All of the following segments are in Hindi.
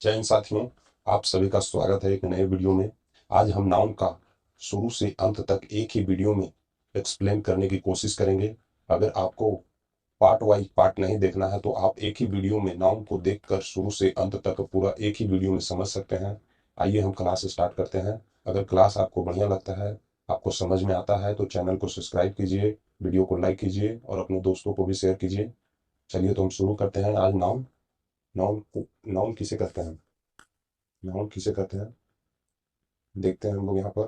जय हिंद साथियों, आप सभी का स्वागत है एक नए वीडियो में। आज हम नाउन का शुरू से अंत तक एक ही वीडियो में एक्सप्लेन करने की कोशिश करेंगे। अगर आपको पार्ट वाइज पार्ट नहीं देखना है तो आप एक ही वीडियो में नाउन को देखकर शुरू से अंत तक पूरा एक ही वीडियो में समझ सकते हैं। आइए हम क्लास स्टार्ट करते हैं। अगर क्लास आपको बढ़िया लगता है, आपको समझ में आता है तो चैनल को सब्सक्राइब कीजिए, वीडियो को लाइक कीजिए और अपने दोस्तों को भी शेयर कीजिए। चलिए तो हम शुरू करते हैं। आज नाउन नाउन नाउन किसे कहते हैं, नाउन किसे कहते हैं देखते हैं हम लोग यहाँ पर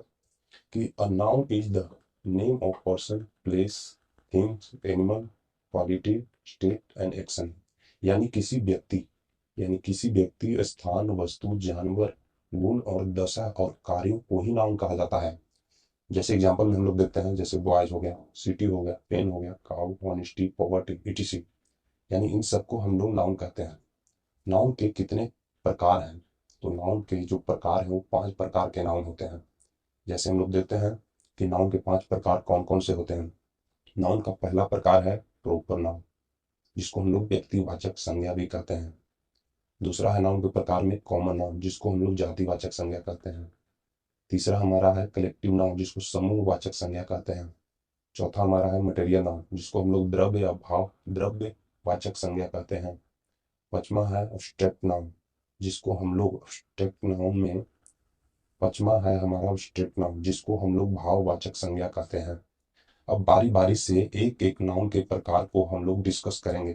कि a noun is the name of person, place, things, animal, quality, state and action. यानी किसी व्यक्ति, स्थान, वस्तु, जानवर, गुण और दशा और कार्यों को ही नाउन कहा जाता है। जैसे एग्जांपल में हम लोग देखते हैं, जैसे बॉयज हो गया, सिटी हो गया, पेन हो गया, काउ, ऑनेस्टी, पॉवर्टी, इटीसी। यानी इन सबको हम लोग नाउन कहते हैं। नाउन के कितने प्रकार हैं? तो नाउन के जो प्रकार हैं वो 5 प्रकार के नाउन होते हैं। जैसे हम लोग देखते हैं कि नाउन के 5 प्रकार कौन कौन से होते हैं। नाउन का पहला प्रकार है प्रोपर नाउन, जिसको हम लोग व्यक्तिवाचक संज्ञा भी कहते हैं। दूसरा है नाउन के प्रकार में कॉमन नाउन, जिसको हम लोग जातिवाचक संज्ञा कहते हैं। तीसरा हमारा है कलेक्टिव नाउन, जिसको समूहवाचक संज्ञा कहते हैं। चौथा हमारा है मटेरियल नाउन, जिसको हम लोग द्रव्य या भाव द्रव्य वाचक संज्ञा कहते हैं। पांचवा है एब्स्ट्रैक्ट नाउन, जिसको हम लोग एब्स्ट्रैक्ट नाउन में पांचवा है हमारा एब्स्ट्रैक्ट नाउन, जिसको हम लोग भाववाचक संज्ञा कहते हैं। अब बारी बारी से एक एक नाउन के प्रकार को हम लोग डिस्कस करेंगे।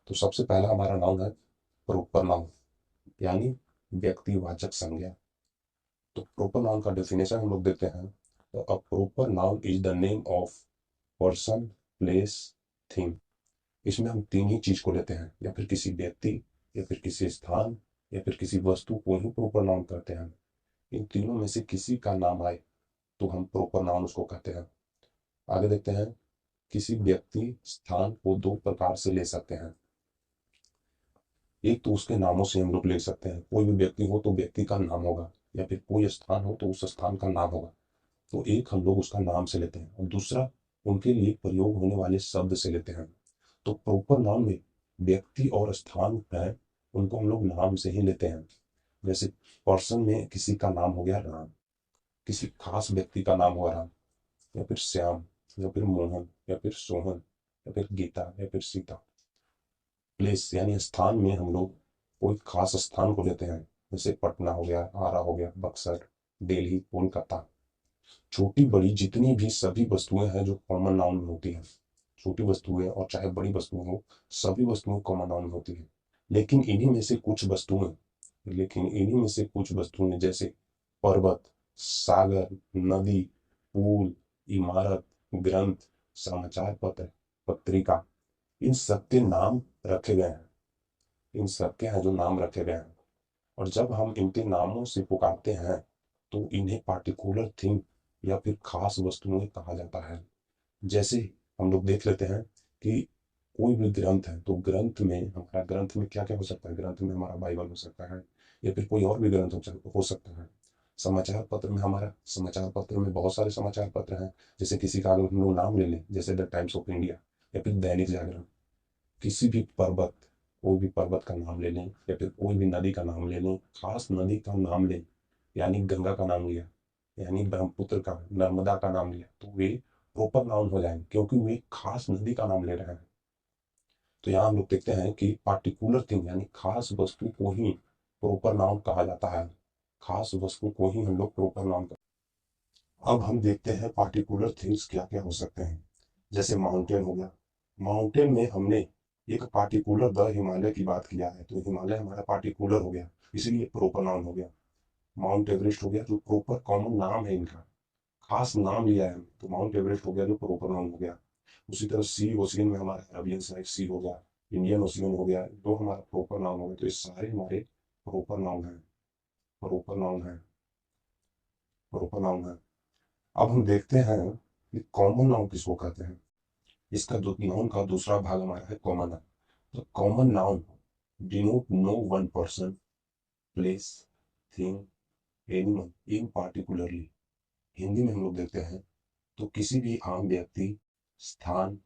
तो सबसे पहला हमारा नाउन है प्रोपर नाउन, यानी व्यक्तिवाचक संज्ञा। तो प्रोपर नाउन का डेफिनेशन हम लोग देते हैं। तो a proper noun is the name of person, place, thing. इसमें हम तीन ही चीज को लेते हैं, या फिर किसी व्यक्ति, या फिर किसी स्थान, या फिर किसी वस्तु को ही प्रोपर नाउन कहते हैं। इन तीनों में से किसी का नाम आए तो हम प्रोपर नाउन उसको कहते हैं। आगे देखते हैं, किसी व्यक्ति स्थान को दो प्रकार से ले सकते हैं। एक तो उसके नामों से हम लोग ले सकते हैं, कोई भी व्यक्ति हो तो व्यक्ति का नाम होगा, या फिर कोई स्थान हो तो उस स्थान का नाम होगा। तो एक हम लोग उसका नाम से लेते हैं और दूसरा उनके लिए प्रयोग होने वाले शब्द से लेते हैं। तो प्रोपर नाउन में व्यक्ति और स्थान है उनको हम लोग नाम से ही लेते हैं। जैसे पर्सन में किसी का नाम हो गया राम, किसी खास व्यक्ति का नाम हुआ राम, या फिर श्याम, या फिर मोहन, या फिर सोहन, या फिर गीता, या फिर सीता। प्लेस यानी स्थान में हम लोग कोई खास स्थान को लेते हैं, जैसे पटना हो गया, आरा हो गया, बक्सर, दिल्ली, कोलकाता। छोटी बड़ी जितनी भी सभी वस्तुएं हैं जो कॉमन नाउन में होती हैं, छोटी वस्तुएं और चाहे बड़ी वस्तुएं हो, सभी वस्तुएं कॉमन नाउन में होती हैं। लेकिन इन्हीं में से कुछ वस्तुएं लेकिन इन्हीं में से कुछ वस्तुएं जैसे पर्वत, सागर, नदी, पुल, इमारत, ग्रंथ, समाचार पत्र, पत्रिका, इन सबके नाम रखे गए हैं। इन सबके हैं जो नाम रखे गए हैं। और जब हम इनके नामों से पुकारते हैं तो इन्हें पार्टिकुलर थिंग या फिर खास वस्तुएं कहा जाता है। जैसे हम लोग देख लेते हैं कि कोई भी ग्रंथ है तो ग्रंथ में क्या क्या हो सकता है। ग्रंथ में हमारा बाइबल हो सकता है, या फिर कोई और भी ग्रंथ हो सकता है। समाचार पत्र में बहुत सारे समाचार पत्र हैं। जैसे किसी का अगर हम लोग नाम ले लें, जैसे द टाइम्स ऑफ इंडिया, या फिर दैनिक जागरण। किसी भी पर्वत कोई भी पर्वत का नाम ले लें, या फिर कोई भी नदी का नाम ले लें, खास नदी का नाम लें, यानी गंगा का नाम लिया, यानी ब्रह्मपुत्र का, नर्मदा का नाम लिया, तो वे प्रॉपर नाउन हो जाएंगे क्योंकि वे खास नदी का नाम ले रहे हैं। तो यहाँ हम लोग देखते हैं कि पार्टिकुलर थिंग यानी खास वस्तु को ही प्रॉपर नाउन कहा जाता है। खास वस्तु को ही हम लोग प्रॉपर नाउन कहते हैं। अब हम देखते हैं पार्टिकुलर थिंग्स क्या क्या हो सकते हैं। जैसे माउंटेन हो गया। माउंटेन में हमने एक पार्टिकुलर द हिमालय की बात किया है, तो हिमालय हमारा पार्टिकुलर हो गया, इसलिए प्रॉपर नाउन हो गया। माउंट एवरेस्ट हो गया, जो प्रॉपर कॉमन नाम है, इनका खास नाम लिया है, तो माउंट एवरेस्ट हो गया जो प्रॉपर नाउन हो गया। उसी तरह सी ओशियन में हमारा अरेबियन सी हो गया, इंडियन ओशियन हो गया, जो हमारा प्रॉपर नाउन हो गया। तो ये सारे हमारे प्रॉपर नाउन है, प्रॉपर नाउन है, प्रॉपर नाउन है। अब हम देखते हैं कि कॉमन नाउन किसको कहते हैं। इसका जो नाउन का दूसरा भाग हमारा है कॉमन नाउन। तो common noun denote no one person, place, thing, animal in particularly. Hindi में हम लोग देखते हैं तो किसी भी आम व्यक्ति, स्थान,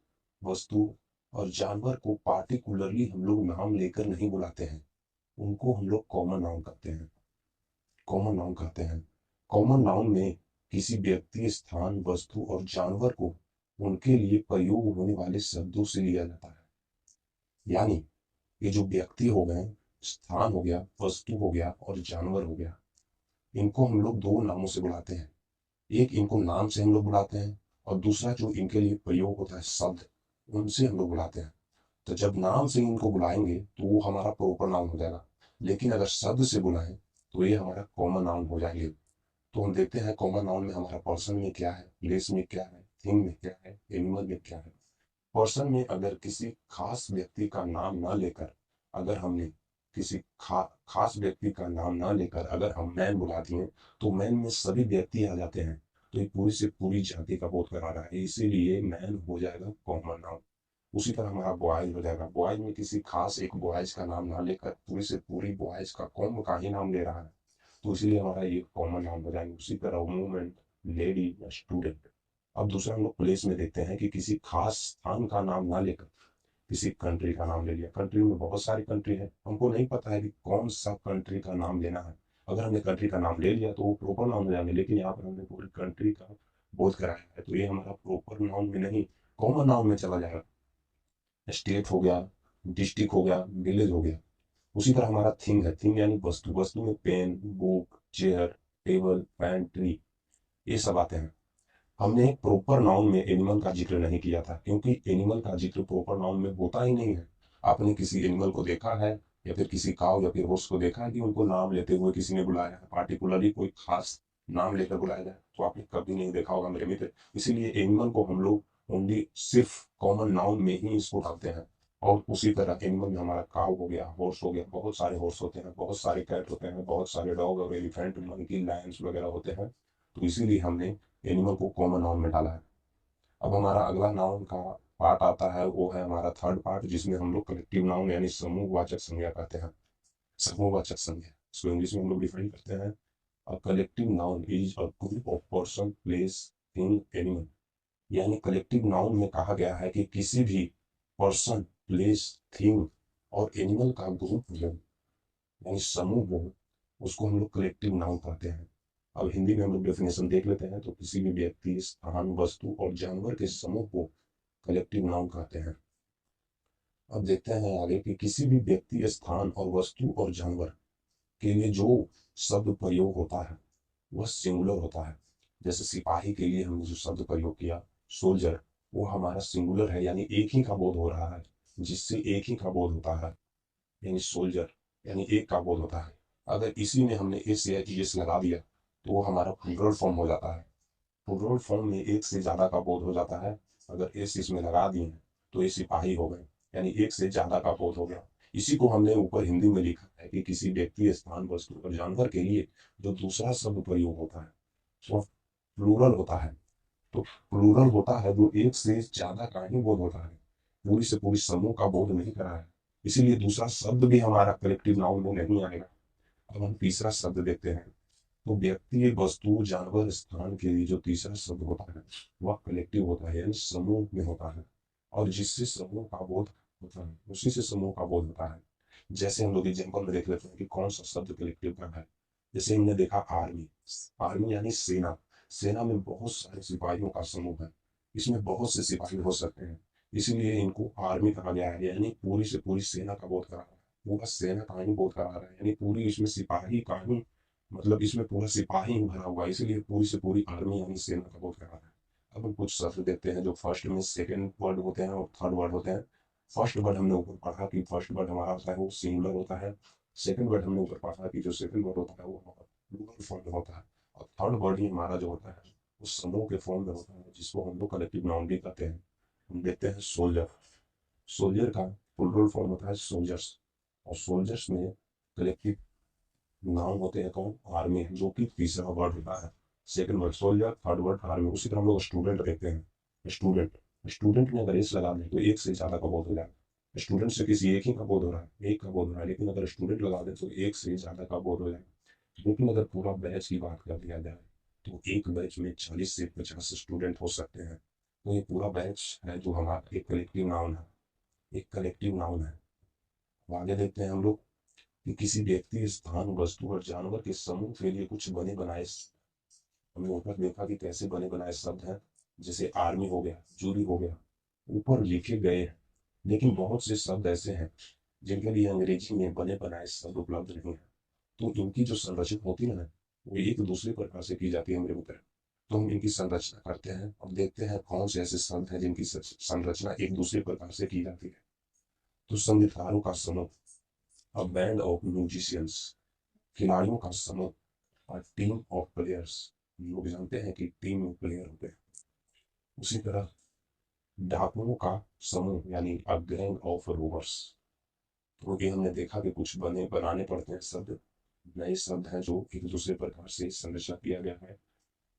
वस्तु और जानवर को पार्टिकुलरली हम लोग नाम लेकर नहीं बुलाते हैं। उनको हम लोग कॉमन नाउन कहते हैं। कॉमन नाउन कहते हैं। कॉमन नाउन में किसी व्यक्ति, स्थान, वस्तु और जानवर को उनके लिए प्रयोग होने वाले शब्दों से लिया जाता है। यानी ये जो व्यक्ति हो गए, स्थान हो गया, वस्तु हो गया और जानवर हो गया, इनको हम लोग दो नामों से बुलाते हैं। एक इनको नाम से हम लोग बुलाते हैं और दूसरा जो इनके लिए प्रयोग होता है शब्द, उनसे हम लोग बुलाते हैं। तो जब नाम से इनको बुलाएंगे तो वो हमारा प्रॉपर नाउन हो जाएगा, लेकिन अगर शब्द से बुलाएं तो ये हमारा कॉमन नाउन हो जाएंगे। तो हम देखते हैं कॉमन नाउन में हमारा पर्सन में क्या है, प्लेस में क्या है, थिंग में क्या है, एनिमल में क्या है। पर्सन में अगर किसी खास व्यक्ति का नाम ना लेकर, अगर हमने किसी खास व्यक्ति का नाम ना लेकर अगर हम मैन बुला दिए तो मैन में सभी व्यक्ति आ जाते हैं, तो ये पूरी से पूरी जाति का बोध करा रहा है, इसीलिए मैन हो जाएगा कॉमन नाउन। उसी तरह हमारा बॉयज हो जाएगा। बॉयज में किसी खास एक बॉयज का नाम ना लेकर पूरी से पूरी बॉयज का कौम का ही नाम ले रहा है, तो इसीलिए हमारा ये कॉमन नाउन हो जाएंगे। उसी तरह वुमेन, लेडी या स्टूडेंट। अब दूसरा हम लोग प्लेस में देखते हैं कि किसी खास स्थान का नाम ना लेकर किसी कंट्री का नाम ले लिया। कंट्री में बहुत सारी कंट्री है, हमको नहीं पता है कि कौन सा कंट्री का नाम लेना है। अगर हमने कंट्री का नाम ले लिया तो वो प्रॉपर नाउन हो जाएंगे, लेकिन यहाँ पर हमने पूरी कंट्री का बोध कराया है, तो ये हमारा प्रॉपर नाउन में नहीं, कॉमन नाउन में चला जाएगा। स्टेट हो गया, डिस्ट्रिक्ट हो गया, विलेज हो गया। उसी तरह हमारा थिंग है। थिंग यानी वस्तु। वस्तु में pen, book, chair, table, fan, tree, ये सब आते हैं। हमने प्रॉपर नाउन में एनिमल का जिक्र नहीं किया था, क्योंकि एनिमल का जिक्र प्रॉपर नाउन में होता ही नहीं है। आपने किसी एनिमल को देखा है या फिर किसी काव या फिर हॉर्स को देखा है कि उनको नाम लेते हुए किसी ने बुलाया है, पार्टिकुलरली कोई खास नाम लेकर बुलाया जाए, तो आपने कभी नहीं देखा होगा मेरे मित्र। इसीलिए एनिमल को हम लोग ओनली सिर्फ कॉमन नाउन में ही इसको डालते हैं। और उसी तरह एनिमल में हमारा काव हो गया, हॉर्स हो गया, बहुत सारे हॉर्स होते हैं, बहुत सारे कैट होते हैं, बहुत सारे डॉग और एलिफेंट, मंकी, लायंस वगैरह होते हैं, तो इसीलिए हमने एनिमल को कॉमन नाउन में डाला है। अब हमारा अगला नाउन का पार्ट आता है, वो है हमारा थर्ड पार्ट, जिसमें हम लोग कलेक्टिव नाउन यानी समूहवाचक संज्ञा कहते हैं। समूहवाचक संज्ञा, इसको इंग्लिश में हम लोग डिफाइन करते हैं। A collective noun is a group of person, place, thing, animal. यानी कलेक्टिव नाउन में कहा गया है कि किसी भी पर्सन, प्लेस, थिंग और एनिमल का ग्रुप हो यानी समूह हो, उसको हम लोग कलेक्टिव नाउन कहते हैं। अब हिंदी में हम लोग डेफिनेशन देख लेते हैं, तो किसी भी व्यक्ति, स्थान, वस्तु और जानवर के समूह को कलेक्टिव नाउन कहते हैं। अब देखते हैं आगे कि किसी भी व्यक्ति, स्थान और वस्तु और जानवर के लिए जो शब्द प्रयोग होता है वह सिंगुलर होता है। जैसे सिपाही के लिए हमने जो शब्द प्रयोग किया सोल्जर, वो हमारा सिंगुलर है, यानी एक ही का बोध हो रहा है, जिससे एक ही का बोध होता है, यानी सोल्जर, यानी एक का बोध होता है। अगर इसी में हमने एस या एस लगा दिया तो वो हमारा प्लूरल फॉर्म हो जाता है। प्लूरल फॉर्म में एक से ज्यादा का बोध हो जाता है। अगर एस इसमें लगा दिए हैं तो ये सिपाही हो गए, यानी एक से ज्यादा का बोध हो गया। इसी को हमने ऊपर हिंदी में लिखा है कि किसी व्यक्ति, स्थान, वस्तु और जानवर के लिए जो दूसरा शब्द प्रयोग होता है वो प्लूरल होता है। तो प्लूरल होता है जो एक से ज्यादा का ही बोध होता है, पूरी से पूरी समूह का बोध नहीं करा है, इसीलिए दूसरा शब्द भी हमारा कलेक्टिव नाउन में नहीं आएगा। अब हम तीसरा शब्द देखते हैं। तो व्यक्ति, वस्तु, जानवर, स्थान के लिए जो तीसरा शब्द होता है वह कलेक्टिव होता है, यानी समूह में होता है, और जिससे समूह का बोध होता है उसी से समूह का बोध होता है। जैसे हम लोग एग्जाम्पल में देख लेते हैं कि कौन सा शब्द कलेक्टिव का है। जैसे हमने देखा आर्मी। आर्मी यानी सेना। सेना में बहुत सारे सिपाहियों का समूह है, इसमें बहुत से सिपाही हो सकते हैं, इसीलिए इनको आर्मी कहा गया है, यानी पूरी से पूरी सेना का बोध करा रहा है, पूरा सेना का ही बोध करा रहा है, यानी पूरी इसमें सिपाही का ही, मतलब इसमें पूरा सिपाही ही भरा हुआ है, इसीलिए पूरी से पूरी आर्मी यानी सेना का बोध करा रहा है। अब हम कुछ शब्द देखते हैं जो फर्स्ट में सेकंड वर्ड होते हैं और थर्ड वर्ड होते हैं। फर्स्ट वर्ड हमने ऊपर पढ़ा कि फर्स्ट वर्ड हमारा होता है वो सिंगुलर होता है। सेकंड वर्ड हमने ऊपर पढ़ा कि जो सेकंड वर्ड होता है वो हमारा प्लूरल फॉर्म में होता है। और थर्ड वर्ड ही हमारा जो होता है वो समूह के फॉर्म में होता है, जिसको हम लोग कलेक्टिव नाउन भी कहते हैं। हम देखते हैं सोल्जर। सोल्जर का प्लूरल फॉर्म होता है सोल्जर्स, और सोल्जर्स में कलेक्टिव नाउन होते हैं कौन, आर्मी, जो कि तीसरा वर्ड होता है। Second word soldier, third word army. उसी तरह हम लोग स्टूडेंट देखते हैं। स्टूडेंट, स्टूडेंट में अगर एस लगा दें तो एक से ज्यादा का बोध हो जाएगा। स्टूडेंट से किसी एक ही का बोध हो रहा है, एक का बोध हो रहा है, लेकिन अगर स्टूडेंट लगा दें तो एक से ज्यादा का बोध हो जाएगा। लेकिन अगर पूरा बैच की बात कर लिया जाए तो एक बैच में 40 से 50 स्टूडेंट हो सकते हैं, तो ये पूरा बैच है जो हमारा एक कलेक्टिव नाउन है, एक कलेक्टिव नाउन है। अब आगे देखते हैं हम लोग कि किसी व्यक्ति, स्थान, वस्तु और जानवर के समूह के लिए कुछ बने बनाए, हमने ऊपर देखा कि कैसे बने बनाए शब्द हैं, जैसे आर्मी हो गया, जूरी हो गया, ऊपर लिखे गए हैं। लेकिन बहुत से शब्द ऐसे हैं जिनके लिए अंग्रेजी में बने बनाए शब्द उपलब्ध नहीं है, तो इनकी जो संरचना होती है ना, वो एक दूसरे प्रकार से की जाती है मेरे मित्र। तो हम इनकी संरचना करते हैं और देखते हैं कौन से ऐसे शब्द हैं जिनकी संरचना एक दूसरे प्रकार से की जाती है। तो संगीतकारों का समूह, अ बैंड ऑफ म्यूजिशियंस, खिलाड़ियों का समूह, और टीम ऑफ प्लेयर्स, लोग जानते हैं कि टीम में प्लेयर होते हैं। उसी तरह डाकुओं का समूह यानी अ गैंग ऑफ रोवर्स। तो ये हमने देखा कि कुछ बनाने पड़ते हैं शब्द, नए शब्द हैं जो एक दूसरे प्रकार से संरचना किया गया है।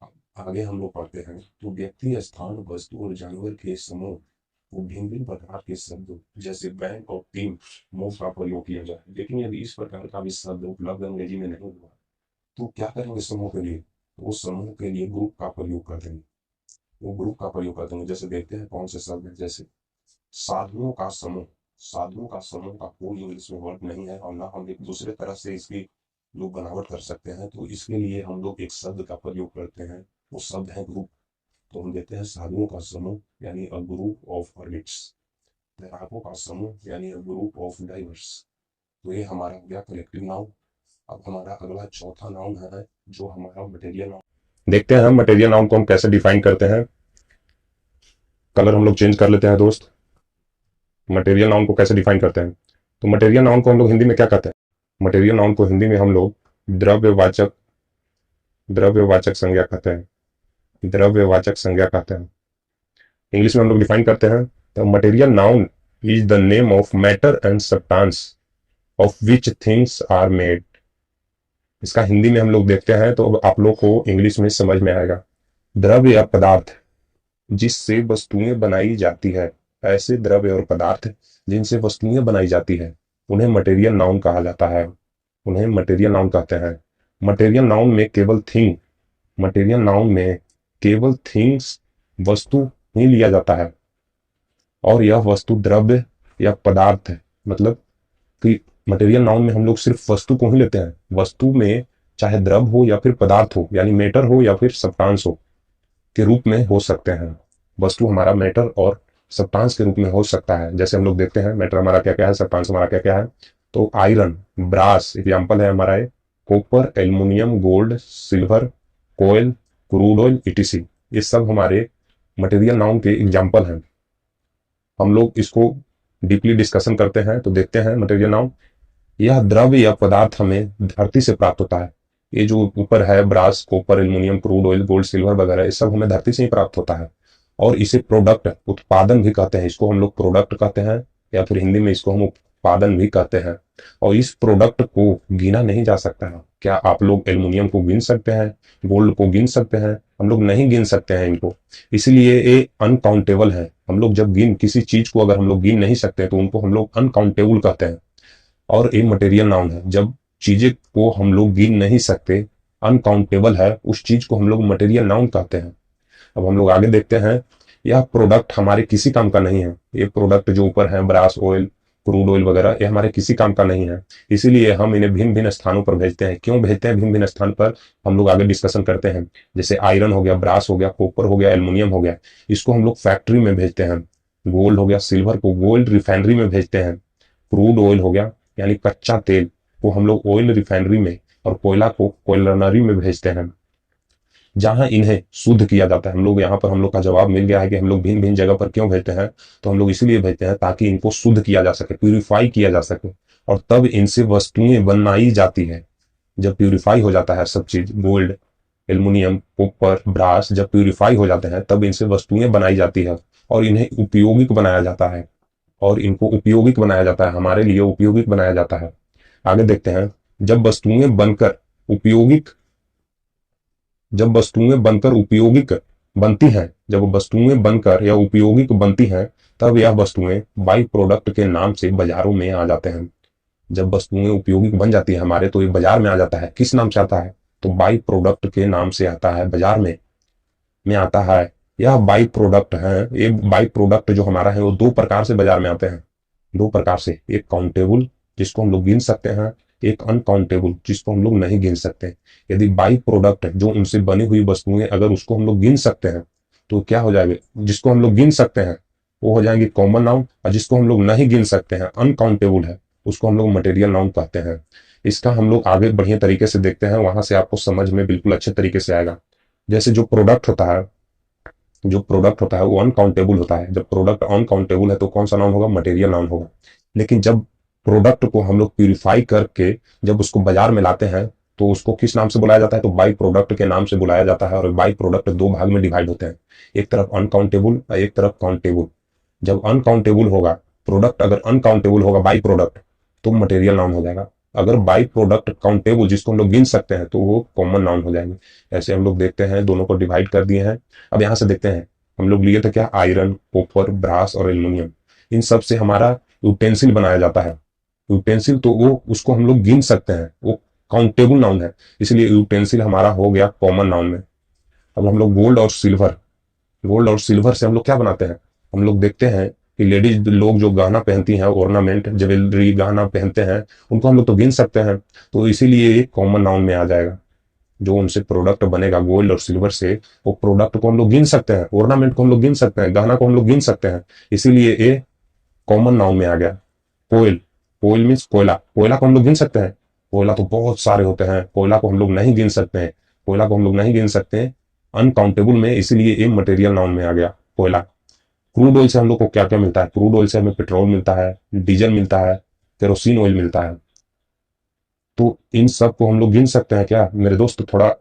अब आगे हम लोग पढ़ते हैं, तो व्यक्ति, स्थान, वस्तु और जानवर के समूह को भिन्न भिन्न प्रकार के शब्द जैसे बैंक और टीम मूव का प्रयोग किया जाए। लेकिन यदि इस प्रकार का भी शब्द उपलब्ध अंग्रेजी में नहीं हुआ, तो क्या करेंगे समूह के लिए? तो उस समूह के लिए ग्रुप का प्रयोग कर देंगे। वो ग्रुप का प्रयोग कर देंगे। जैसे देखते हैं कौन से शब्द हैं, जैसे साधुओं का समूह। साधुओं का समूह का कोई इंग्लिश में वर्ड नहीं है और ना हम एक दूसरे तरह से इसकी लोग बनावट कर सकते हैं, तो इसके लिए हम लोग एक शब्द का प्रयोग करते हैं, वो शब्द है ग्रुप। तो हम देते हैं साधुओं का समूह यानी अ ग्रुप ऑफ हर्मिट्स, तैराकों का समूह यानी अ ग्रुप ऑफ डाइवर्स। तो ये हमारा हो गया कलेक्टिव नाउन। अब हमारा अगला चौथा नाउन है जो हमारा मटेरियल नाउन। देखते हैं हम मटेरियल नाउन को हम कैसे डिफाइन करते हैं। कलर हम लोग चेंज कर लेते हैं दोस्त। मटेरियल नाउन को कैसे डिफाइन करते हैं? तो मटेरियल नाउन को हम लोग हिंदी में क्या कहते हैं? मटेरियल नाउन को हिंदी में हम लोग द्रव्यवाचक संज्ञा कहते हैं। द्रव्यवाचक संज्ञा कहते हैं। इंग्लिश में हम लोग डिफाइन करते हैं, तो material noun is the name of matter and substance of which things are made. इसका हिंदी में हम लोग देखते हैं तो आप लोग को इंग्लिश में समझ में आएगा। द्रव्य या पदार्थ जिससे वस्तुएं बनाई जाती है, ऐसे द्रव्य और पदार्थ जिनसे वस्तुएं बनाई जाती है उन्हें मटेरियल नाउन कहा जाता है। उन्हें मटेरियल नाउन कहते हैं। मटेरियल नाउन में केवल थिंग, मटेरियल नाउन में केवल थिंग्स, वस्तु ही लिया जाता है और यह वस्तु द्रव्य या पदार्थ है। मतलब कि मटेरियल नाउन में हम लोग सिर्फ वस्तु को ही लेते हैं। वस्तु में चाहे द्रव्य हो या फिर पदार्थ हो, यानी मैटर हो या फिर सब्सटेंस हो, के रूप में हो सकते हैं। वस्तु हमारा मैटर और सब्सटेंस के रूप में हो सकता है। जैसे हम लोग देखते हैं मैटर हमारा क्या क्या है, सब्सटेंस हमारा क्या क्या है। तो आयरन, ब्रास एग्जाम्पल है हमारा, कॉपर, एल्युमिनियम, गोल्ड, सिल्वर, कोयल, क्रूड ऑयल, इटीसी, ये सब हमारे मटेरियल नाउन के एग्जाम्पल हैं। हम लोग इसको डीपली डिस्कशन करते हैं तो देखते हैं मटेरियल नाउन, यह द्रव्य या पदार्थ हमें धरती से प्राप्त होता है। ये जो ऊपर है brass, copper, aluminium, crude oil, gold, silver वगैरह, ये सब हमें धरती से ही प्राप्त होता है। और इसे प्रोडक्ट, उत्पादन भी कहते हैं। इसको हम लोग प्रोडक्ट कहते हैं या फिर हिंदी में इसको हम उत्पादन भी कहते हैं। और इस प्रोडक्ट को गिना नहीं जा सकता है। क्या आप लोग एल्युमिनियम को गिन सकते हैं? गोल्ड को गिन सकते हैं? हम लोग नहीं गिन सकते हैं इनको, इसलिए ये अनकाउंटेबल है। हम लोग जब किसी चीज को अगर हम लोग गिन नहीं सकते तो उनको हम लोग अनकाउंटेबल कहते हैं। और ये मटेरियल नाउन है। जब चीजें को हम लोग गिन नहीं सकते, अनकाउंटेबल है, उस चीज को हम लोग मटेरियल नाउन कहते हैं। अब हम लोग आगे देखते हैं, यह प्रोडक्ट हमारे किसी काम का नहीं है। ये प्रोडक्ट जो ऊपर है ब्रास ऑयल, क्रूड ऑयल वगैरह, ये हमारे किसी काम का नहीं है, इसीलिए हम इन्हें भिन्न भिन्न स्थानों पर भेजते हैं। क्यों भेजते हैं भिन्न भिन्न स्थान पर, हम लोग आगे डिस्कशन करते हैं। जैसे आयरन हो गया, ब्रास हो गया, कॉपर हो गया, एल्युमिनियम हो गया, इसको हम लोग फैक्ट्री में भेजते हैं। गोल्ड हो गया, सिल्वर को गोल्ड रिफाइनरी में भेजते हैं। क्रूड ऑयल हो गया यानी कच्चा तेल को हम लोग ऑयल रिफाइनरी में, और कोयला को कोयलनरी में भेजते हैं, जहां इन्हें शुद्ध किया जाता है। हम लोग यहाँ पर हम लोग का जवाब मिल गया है कि हम लोग भिन्न भिन्न जगह पर क्यों भेजते हैं। तो हम लोग इसलिए भेजते हैं ताकि इनको शुद्ध किया जा सके, प्यूरिफाई किया जा सके, और तब इनसे वस्तुएं बनाई जाती है। जब प्यूरिफाई हो जाता है सब चीज, गोल्ड, एल्युमिनियम, कॉपर, ब्रास, जब प्यूरिफाई हो जाते हैं तब इनसे वस्तुएं बनाई जाती है और इन्हें उपयोगिक बनाया जाता है। और इनको उपयोगिक बनाया जाता है, हमारे लिए उपयोगिक बनाया जाता है। आगे देखते हैं, जब वस्तुएं बनकर उपयोगिक बनती हैं, जब वस्तुएं बनकर या उपयोगिक बनती हैं, तब यह वस्तुएं बाई प्रोडक्ट के नाम से बाजारों में आ जाते हैं। जब वस्तुएं उपयोगिक बन जाती है हमारे, तो ये बाजार में आ जाता है। किस नाम से आता है? तो बाई प्रोडक्ट के नाम से आता है, बाजार में आता है। यह बाई प्रोडक्ट है। ये बाई प्रोडक्ट जो हमारा है वो दो प्रकार से बाजार में आते हैं, दो प्रकार से। एक काउंटेबल, जिसको हम लोग गिन सकते हैं, एक अनकाउंटेबल जिसको हम लोग नहीं गिन सकते। यदि बाई प्रोडक्ट जो उनसे बनी हुई वस्तुएं अगर उसको हम लोग गिन सकते हैं तो क्या हो जाएगा, जिसको हम लोग गिन सकते हैं वो हो जाएंगे कॉमन नाउन, और जिसको हम लोग नहीं गिन सकते हैं अनकाउंटेबल है उसको हम लोग मटेरियल नाउन कहते हैं। इसका हम लोग आगे बढ़िया तरीके से देखते हैं, वहां से आपको समझ में बिल्कुल अच्छे तरीके से आएगा। जैसे जो प्रोडक्ट होता है वो अनकाउंटेबल होता है। जब प्रोडक्ट अनकाउंटेबल है तो कौन सा नाउन होगा, मटेरियल नाउन होगा। लेकिन जब प्रोडक्ट को हम लोग प्यूरिफाई करके जब उसको बाजार में लाते हैं तो उसको किस नाम से बुलाया जाता है, तो बाई प्रोडक्ट के नाम से बुलाया जाता है। और बाई प्रोडक्ट दो भाग में डिवाइड होते हैं, एक तरफ अनकाउंटेबल और एक तरफ काउंटेबल। जब अनकाउंटेबल होगा प्रोडक्ट, अगर अनकाउंटेबल होगा बाई प्रोडक्ट तो मटेरियल नाउन हो जाएगा। अगर बाई प्रोडक्ट काउंटेबल जिसको हम लोग गिन सकते हैं तो वो कॉमन नाउन हो जाएंगे। ऐसे हम लोग देखते हैं, दोनों को डिवाइड कर दिए हैं। अब यहां से देखते हैं, हम लोग लिए थे क्या, आयरन, कॉपर, ब्रास और एल्युमिनियम। इन सब से हमारा यूटेंसिल बनाया जाता है। यूटेंसिल तो वो उसको हम लोग गिन सकते हैं, वो काउंटेबल नाउन है, इसलिए यूटेंसिल हमारा हो गया कॉमन नाउन में। अब हम लोग गोल्ड और सिल्वर से हम लोग क्या बनाते हैं, हम लोग देखते हैं कि लेडीज लोग जो गहना पहनती हैं, ऑर्नामेंट, ज्वेलरी, गहना पहनते हैं, उनको हम लोग तो गिन सकते हैं, तो इसीलिए ये कॉमन नाउन में आ जाएगा। जो उनसे प्रोडक्ट बनेगा गोल्ड और सिल्वर से, वो प्रोडक्ट को हम लोग गिन सकते हैं, ऑर्नामेंट को हम लोग गिन सकते हैं, गहना को हम लोग गिन सकते हैं, इसीलिए ये कॉमन नाउन में आ गया। कोयल, कोयल मीन्स कोयला, कोयला को हम लोग गिन सकते हैं, कोयला तो बहुत सारे होते हैं, कोयला को हम लोग नहीं गिन सकते हैं, कोयला को हम लोग नहीं गिन सकते हैं अनकाउंटेबल में, इसलिए ये मटेरियल नाउन में आ गया कोयला। क्रूड ऑयल से हम लोग को क्या क्या मिलता है, क्रूड ऑयल से हमें पेट्रोल मिलता है, डीजल मिलता है, केरोसिन ऑयल मिलता है। तो इन सब को हम लोग गिन सकते हैं क्या मेरे दोस्त, थोड़ा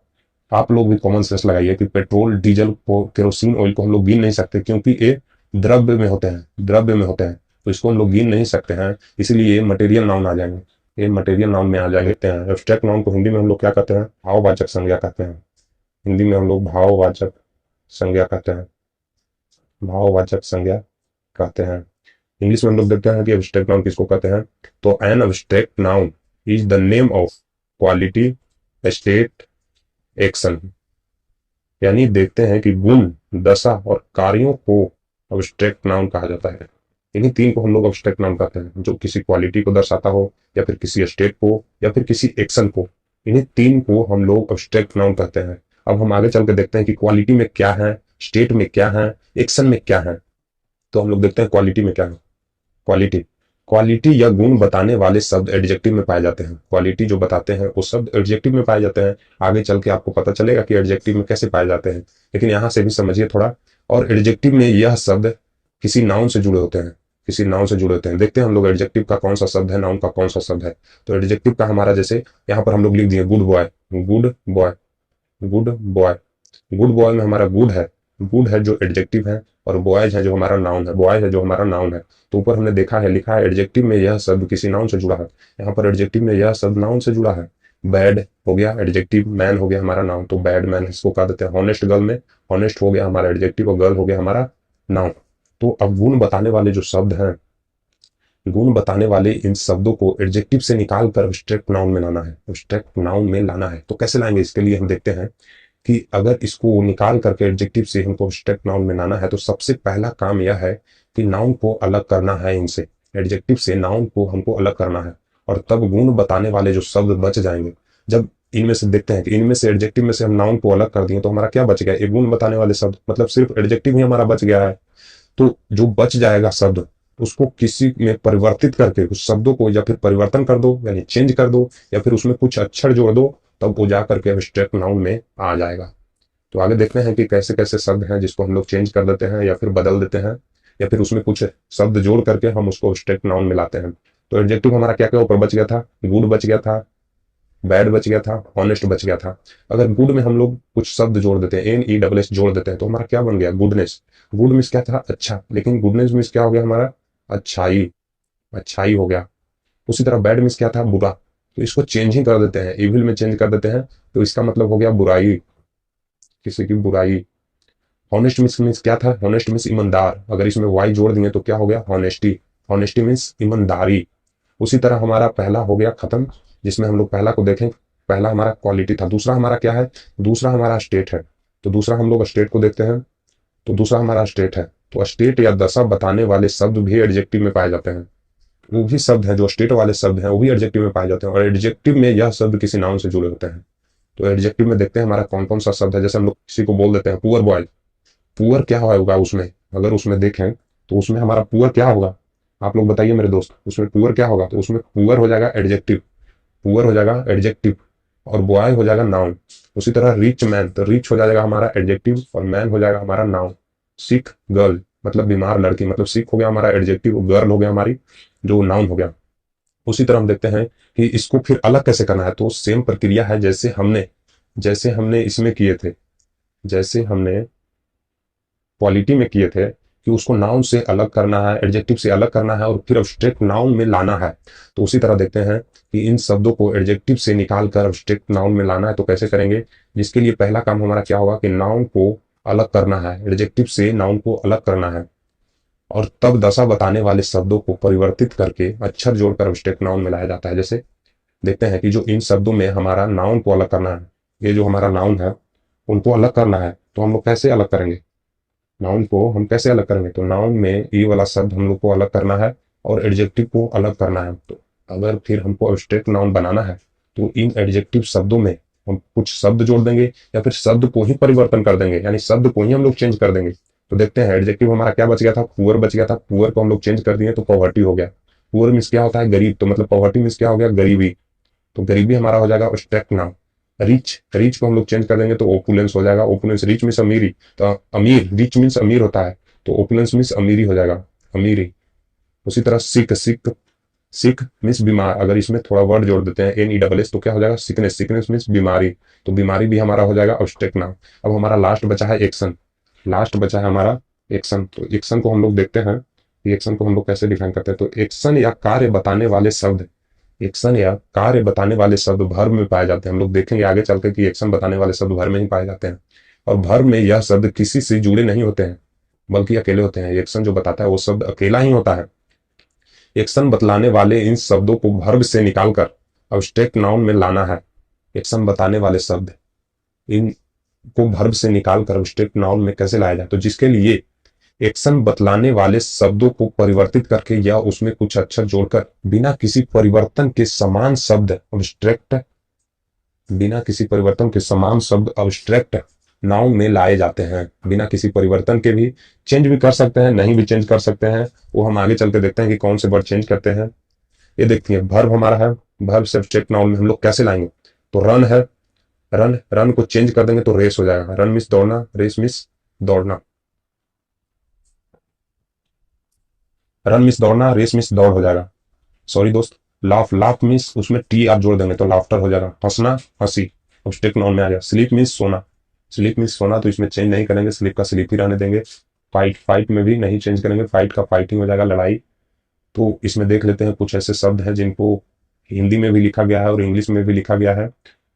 आप लोग भी कॉमन सेंस लगाइए कि पेट्रोल, डीजल को, केरोसिन ऑयल को हम लोग गिन नहीं सकते, क्योंकि ये द्रव्य में होते हैं, द्रव्य में होते हैं, तो इसको हम लोग गिन नहीं सकते हैं, इसलिए ये मटेरियल नाउन आ जाएंगे, ये मटेरियल नाउन में आ जाते हैं। एब्स्ट्रैक्ट नाउन को हिंदी में हम लोग क्या कहते हैं, भाववाचक संज्ञा कहते हैं। हिंदी में हम लोग भाववाचक संज्ञा कहते हैं, भाववाचक संज्ञा कहते हैं। इंग्लिश में हम लोग देखते हैं कि एब्स्ट्रैक्ट नाउन किसको कहते हैं, तो an abstract noun is the name of quality, state, action. यानी देखते हैं कि गुण, दशा और कार्यों को एब्स्ट्रैक्ट नाउन कहा जाता है। इन्हीं तीन को हम लोग एब्स्ट्रैक्ट नाउन कहते हैं, जो किसी क्वालिटी को दर्शाता हो, या फिर किसी स्टेट को, या फिर किसी एक्शन को। इन्हीं तीन को हम लोग एब्स्ट्रैक्ट नाउन कहते हैं। अब हम आगे चल के देखते हैं कि क्वालिटी में क्या है, स्टेट में क्या है, एक्शन में क्या है। तो हम लोग देखते हैं क्वालिटी में क्या है। क्वालिटी, क्वालिटी या गुण बताने वाले शब्द एडजेक्टिव में पाए जाते हैं। क्वालिटी जो बताते हैं वो शब्द एडजेक्टिव में पाए जाते हैं। आगे चल के आपको पता चलेगा कि एडजेक्टिव में कैसे पाए जाते हैं, लेकिन यहां से भी समझिए थोड़ा। और एडजेक्टिव में यह शब्द किसी नाउन से जुड़े होते हैं, किसी नाउन से जुड़े होते हैं। देखते हैं हम लोग एडजेक्टिव का कौन सा शब्द है, नाउन का कौन सा शब्द है। तो एडजेक्टिव का हमारा, जैसे यहाँ पर हम लोग लिख दिए good boy, good boy, good boy. Good boy में हमारा गुड है, गुड है जो एडजेक्टिव है, और बॉयज है जो हमारा नाउन है, बॉय है जो हमारा नाउन है। तो ऊपर हमने देखा है, लिखा है एडजेक्टिव में यह शब्द किसी नाउन से जुड़ा है, यहाँ पर एडजेक्टिव में यह शब्द नाउन से जुड़ा है। बैड हो गया एडजेक्टिव, मैन हो गया हमारा नाउन, तो बैड मैन इसको कह देते हैं। हॉनेस्ट गर्ल में हॉनेस्ट हो गया हमारा एडजेक्टिव और गर्ल हो गया हमारा नाउन। तो अब गुण बताने वाले जो शब्द हैं, गुण बताने वाले इन शब्दों को एडजेक्टिव से निकाल कर एब्स्ट्रैक्ट नाउन में लाना है, एब्स्ट्रैक्ट नाउन में लाना है। तो कैसे लाएंगे, इसके लिए हम देखते हैं कि अगर इसको निकाल करके एडजेक्टिव से हमको एब्स्ट्रैक्ट नाउन में लाना है, तो सबसे पहला काम यह है कि नाउन को अलग करना है इनसे, एडजेक्टिव से नाउन को हमको अलग करना है, और तब गुण बताने वाले जो शब्द बच जाएंगे। जब इनमें से देखते हैं कि इनमें से एडजेक्टिव में से हम नाउन को अलग कर दिए, तो हमारा क्या बच गया, एक गुण बताने वाले शब्द, मतलब सिर्फ एडजेक्टिव ही हमारा बच गया है। तो जो बच जाएगा शब्द, उसको किसी में परिवर्तित करके उस शब्दों को या फिर परिवर्तन कर दो, यानी चेंज कर दो, या फिर उसमें कुछ अक्षर जोड़ दो, तब वो जा करके एब्स्ट्रैक्ट नाउन में आ जाएगा। तो आगे देखते हैं कि कैसे कैसे शब्द हैं जिसको हम लोग चेंज कर देते हैं, या फिर बदल देते हैं, या फिर उसमें कुछ शब्द जोड़ करके हम उसको एब्स्ट्रैक्ट नाउन में लाते हैं। तो एडजेक्टिव हमारा क्या क्या ऊपर बच गया था, गुड बच गया था, बैड बच गया था, ऑनेस्ट बच गया था। अगर गुड में हम लोग कुछ शब्द जोड़ देते हैं, NESS जोड़ देते हैं, तो हमारा क्या बन गया, गुडनेस। गुड मीन्स क्या था, अच्छा, लेकिन गुडनेस मीन्स क्या हो गया हमारा, अच्छाई, अच्छाई हो गया। उसी तरह बैड मीन्स क्या था, बुरा, तो इसको चेंज ही कर देते हैं, इविल में चेंज कर देते हैं, तो इसका मतलब हो गया बुराई, किसी की बुराई। हॉनेस्ट मीन्स क्या था, हॉनेस्ट मीन्स ईमानदार, अगर इसमें वाई जोड़ दिए तो क्या हो गया, हॉनेस्टी, हॉनेस्टी मीन्स ईमानदारी। उसी तरह हमारा पहला हो गया खत्म, जिसमें हम लोग पहला को देखें, पहला हमारा क्वालिटी था। दूसरा हमारा क्या है, दूसरा हमारा स्टेट है। तो दूसरा हम लोग स्टेट को देखते हैं, तो दूसरा हमारा स्टेट है। तो स्टेट या दशा बताने वाले शब्द भी एडजेक्टिव में पाए जाते हैं, वो भी शब्द हैं जो स्टेट वाले शब्द हैं, वो भी एडजेक्टिव में पाए जाते हैं, और एडजेक्टिव में यह शब्द किसी नाउन से जुड़े होते हैं। तो एडजेक्टिव में देखते हैं हमारा कौन कौन सा शब्द है। जैसे हम लोग किसी को बोल देते हैं पुअर बॉय, पुअर क्या होगा उसमें, अगर उसमें देखें तो उसमें हमारा पुअर क्या होगा, आप लोग बताइए मेरे दोस्त, उसमें पुअर क्या होगा? तो उसमें पुअर हो जाएगा एडजेक्टिव, पुअर हो जाएगा एडजेक्टिव, और बॉय हो जाएगा नाउन। उसी तरह रिच मैन, तो रिच हो जाएगा हमारा एडजेक्टिव और मैन हो जाएगा हमारा नाउन। सिक गर्ल मतलब बीमार लड़की, मतलब सिक हो गया हमारा एडजेक्टिव, गर्ल हो गया हमारी जो नाउन हो गया। उसी तरह हम देखते हैं कि इसको फिर अलग कैसे करना है। तो सेम प्रक्रिया है जैसे हमने इसमें किए थे, जैसे हमने क्वालिटी में किए थे कि उसको नाउन से अलग करना है, एडजेक्टिव से अलग करना है और फिर अब्स्ट्रैक्ट नाउन में लाना है। तो उसी तरह देखते हैं कि इन शब्दों को एडजेक्टिव से निकाल कर अब्स्ट्रैक्ट नाउन में लाना है। तो कैसे करेंगे? जिसके लिए पहला काम हमारा क्या होगा कि नाउन को अलग करना है, एडजेक्टिव से नाउन को अलग करना है, और तब दशा बताने वाले शब्दों को परिवर्तित करके अक्षर जोड़कर अब्स्ट्रैक्ट नाउन में लाया जाता है। जैसे देखते हैं कि जो इन शब्दों में हमारा नाउन को अलग करना है, ये जो हमारा नाउन है उनको अलग करना है, तो हम लोग कैसे अलग करेंगे? नाउन को हम कैसे अलग करेंगे? तो नाउन में ये वाला शब्द हम लोग को अलग करना है और एडजेक्टिव को अलग करना है। तो अगर फिर हमको एब्स्ट्रैक्ट नाउन बनाना है तो इन एडजेक्टिव शब्दों में हम कुछ शब्द जोड़ देंगे या फिर शब्द को ही परिवर्तन कर देंगे, यानी शब्द को ही हम लोग चेंज कर देंगे। तो देखते हैं एडजेक्टिव हमारा क्या बच गया था, पुअर बच गया था, पुअर को हम लोग चेंज कर दिए तो पॉवर्टी हो गया। पुअर मीन्स क्या होता है? गरीब, तो मतलब पॉवर्टी मीन्स क्या हो गया? गरीबी। तो गरीबी हमारा हो जाएगा एब्स्ट्रैक्ट नाउन। रिच, रिच को हम लोग चेंज कर देंगे तो ओपुलेंस हो जाएगा, ओपुलेंस। रिच मीन्स अमीरी, तो अमीर, रिच मीन्स अमीर होता है, तो ओपुलेंस मीन्स अमीरी हो जाएगा, अमीरी। उसी तरह सिक, सिक, सिक मीन्स बीमार, अगर इसमें थोड़ा वर्ड जोड़ देते हैं NESS तो क्या हो जाएगा? सिकनेस, सिकनेस मीन्स बीमारी, तो बीमारी भी हमारा हो जाएगा एब्स्ट्रैक्ट नाउन। अब हमारा लास्ट बचा है एक्शन, लास्ट बचा है हमारा एक्शन। तो एक्शन को हम लोग देखते हैं कि एक्शन को हम लोग कैसे डिफाइन करते हैं। तो एक्शन या कार्य बताने वाले शब्द, एक्शन या कार्य बताने वाले शब्द वर्ब में पाए जाते हैं। हम लोग देखेंगे आगे चलकर कि एक्शन बताने वाले शब्द वर्ब में ही पाए जाते हैं, और वर्ब में यह शब्द किसी से जुड़े नहीं होते हैं बल्कि अकेले होते हैं। एक्शन जो बताता है वो शब्द अकेला ही होता है। एक्शन बतलाने वाले इन शब्दों को वर्ब से निकालकर अब्स्ट्रैक्ट नाउन में लाना है। एक्शन बताने वाले शब्द इन को वर्ब से निकालकर अब्स्ट्रैक्ट नाउन में कैसे लाया जाए? तो जिसके लिए एक्शन बतलाने वाले शब्दों को परिवर्तित करके या उसमें कुछ अक्षर जोड़कर बिना किसी परिवर्तन के समान शब्द अब्स्ट्रैक्ट, बिना किसी परिवर्तन के समान शब्द अब्स्ट्रैक्ट नाउन में लाए जाते हैं। बिना किसी परिवर्तन के भी चेंज भी कर सकते हैं, नहीं भी चेंज कर सकते हैं, वो हम आगे चल के देखते हैं कि कौन से वर्ड चेंज करते हैं। ये देखिए वर्ब हमारा है, वर्ब से अब्स्ट्रैक्ट नाउन में हम लोग कैसे लाएंगे? तो रन है, रन, रन को चेंज कर देंगे तो रेस हो जाएगा। रन मिस दौड़ना, रेस मिस दौड़ना, रन मिस दौड़ना, रेस मिस दौड़ हो जाएगा। सॉरी दोस्त। लाफ, लाफ मीन्स उसमें टी आप जोड़ देंगे तो लाफ्टर हो जाएगा। हंसना, हंसी, ऑब्स्ट्रैक्ट नाउन में आ गया। स्लीप मीन्स सोना, स्लीप मीन्स सोना, तो इसमें चेंज नहीं करेंगे, स्लीप का स्लीप ही रहने देंगे। फाइट, फाइट में भी नहीं चेंज करेंगे, फाइट का फाइटिंग हो जाएगा, लड़ाई। तो इसमें देख लेते हैं कुछ ऐसे शब्द हैं जिनको हिंदी में भी लिखा गया है और इंग्लिश में भी लिखा गया है।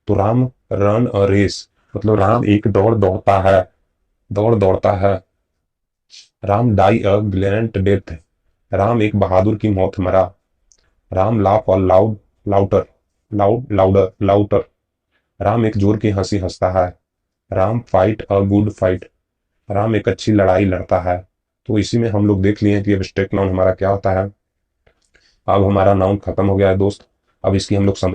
तो राम रन अ रेस, मतलब राम एक दौड़ दौड़ता है, दौड़ दौड़ता है। Ram die a gallant death, Ram एक बहादुर की मौत मरा। राम लाफ और loud louder, loud louder louder, Ram एक जोर की हंसी हंसता है। Ram fight a good fight, Ram एक अच्छी लड़ाई लड़ता है। तो इसी में हम लोग देख लिए कि एब्स्ट्रैक्ट नाउन हमारा क्या होता है। अब हमारा नाउन खत्म हो गया है दोस्त। अब इसकी हम लोग